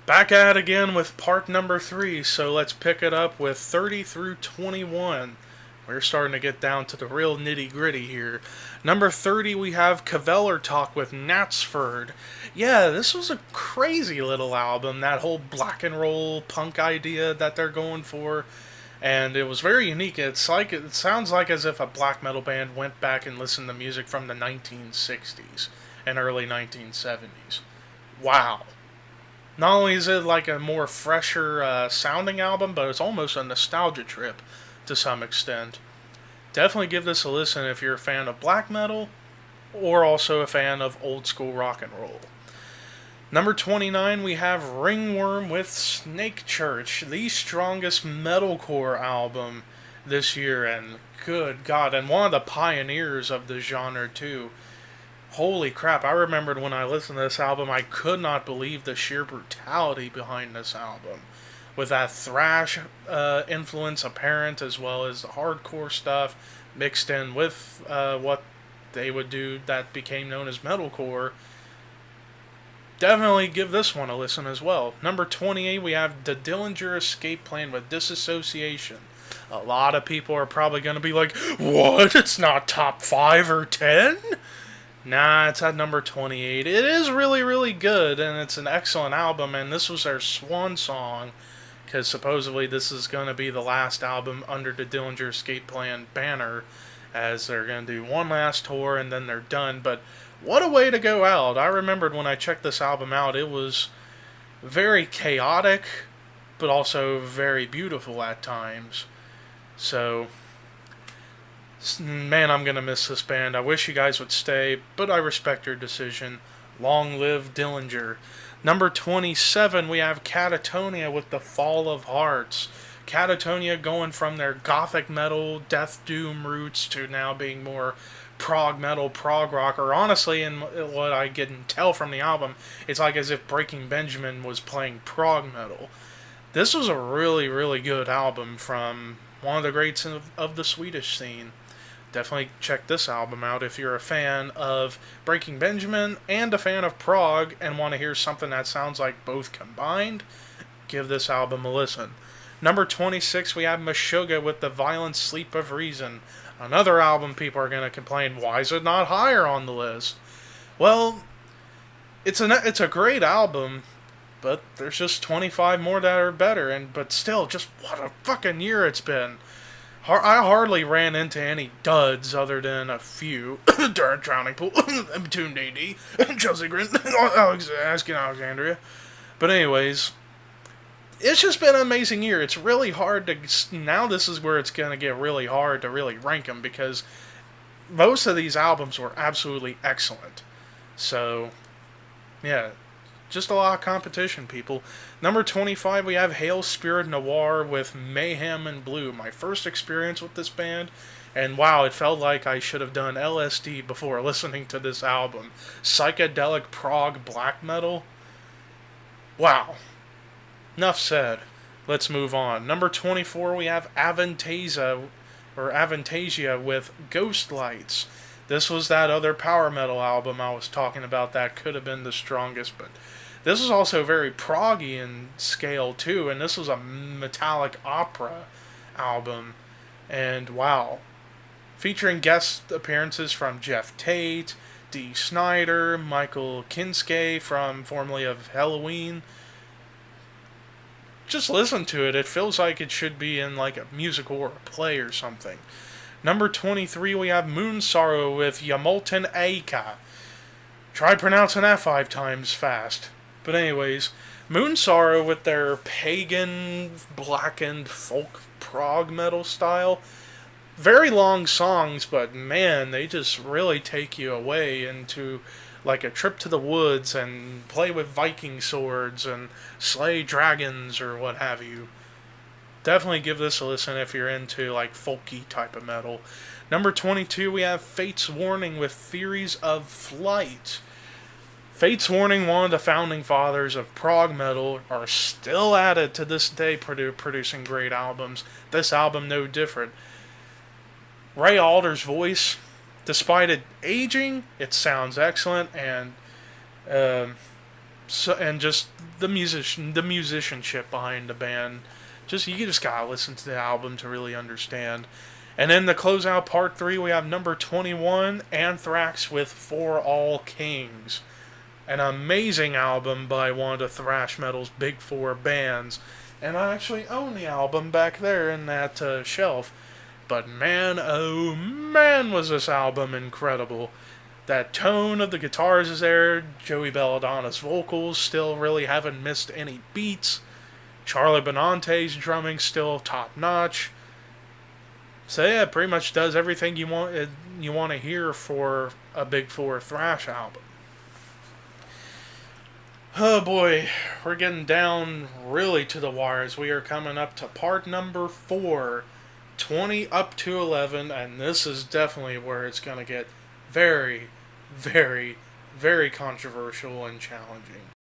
Back at it again with part number 3, so let's pick it up with 30 through 21. We're starting to get down to the real nitty gritty here. Number 30, we have Caveller Talk with Knatsford. Yeah, this was a crazy little album, that whole black and roll punk idea that they're going for. And it was very unique. It sounds like as if a black metal band went back and listened to music from the 1960s and early 1970s. Wow. Not only is it like a more fresher sounding album, but it's almost a nostalgia trip to some extent. Definitely give this a listen if you're a fan of black metal or also a fan of old school rock and roll. Number 29, we have Ringworm with Snake Church, the strongest metalcore album this year, and good God, and one of the pioneers of the genre too. Holy crap, I remembered when I listened to this album, I could not believe the sheer brutality behind this album. With that thrash influence apparent, as well as the hardcore stuff mixed in with what they would do that became known as metalcore. Definitely give this one a listen as well. Number 28, we have the Dillinger Escape Plan with Disassociation. A lot of people are probably going to be like, what? It's not top 5 or 10? Nah, it's at number 28. It is really, really good, and it's an excellent album, and this was their swan song, because supposedly this is going to be the last album under the Dillinger Escape Plan banner, as they're going to do one last tour, and then they're done. But what a way to go out. I remembered when I checked this album out, it was very chaotic, but also very beautiful at times. So, man, I'm going to miss this band. I wish you guys would stay, but I respect your decision. Long live Dillinger. Number 27, we have Catatonia with The Fall of Hearts. Catatonia going from their gothic metal, death doom roots to now being more prog metal, prog rock, or honestly, in what I can tell from the album, it's like as if Breaking Benjamin was playing prog metal. This was a really, really good album from one of the greats of the Swedish scene. Definitely check this album out if you're a fan of Breaking Benjamin and a fan of prog and want to hear something that sounds like both combined. Give this album a listen. Number 26, we have Meshuggah with The Violent Sleep of Reason. Another album people are going to complain, why is it not higher on the list? Well, it's a great album, but there's just 25 more that are better, but still, just what a fucking year it's been. I hardly ran into any duds other than a few. Drowning Pool, Tomb AD, Chelsea Grin, Asking Alexandria. But anyways, it's just been an amazing year. It's really hard to... Now this is where it's going to get really hard to really rank them, because most of these albums were absolutely excellent. So, yeah, just a lot of competition, people. Number 25, we have Hail Spirit Noir with Mayhem and Blue. My first experience with this band, and wow, it felt like I should have done LSD before listening to this album. Psychedelic prog black metal. Wow. Enough said. Let's move on. Number 24, we have Avantasia with Ghost Lights. This was that other power metal album I was talking about that could have been the strongest, but this is also very proggy in scale too, and this was a metallic opera album. And wow. Featuring guest appearances from Jeff Tate, Dee Snider, Michael Kinske from formerly of Halloween. Just listen to it. It feels like it should be in like a musical or a play or something. Number 23, we have Moon Sorrow with Yamultan a.k.a. Try pronouncing that 5 times fast. But anyways, Moon Sorrow with their pagan, blackened folk prog metal style. Very long songs, but man, they just really take you away into like a trip to the woods and play with Viking swords and slay dragons or what have you. Definitely give this a listen if you're into like folky type of metal. Number 22, we have Fate's Warning with Theories of Flight. Fate's Warning, one of the founding fathers of prog metal, are still at it to this day producing great albums. This album no different. Ray Alder's voice, despite it aging, it sounds excellent, and So, and just the musicianship behind the band. You just gotta listen to the album to really understand. And then to close out part 3, we have number 21, Anthrax with For All Kings. An amazing album by one of the thrash metal's big four bands. And I actually own the album back there in that shelf. But man, oh man, was this album incredible. That tone of the guitars is there. Joey Belladonna's vocals still really haven't missed any beats. Charlie Benante's drumming still top notch. So yeah, it pretty much does everything you want to hear for a Big Four thrash album. Oh boy, we're getting down really to the wires. We are coming up to part number 4, 20 up to 11, and this is definitely where it's going to get very, very, very controversial and challenging.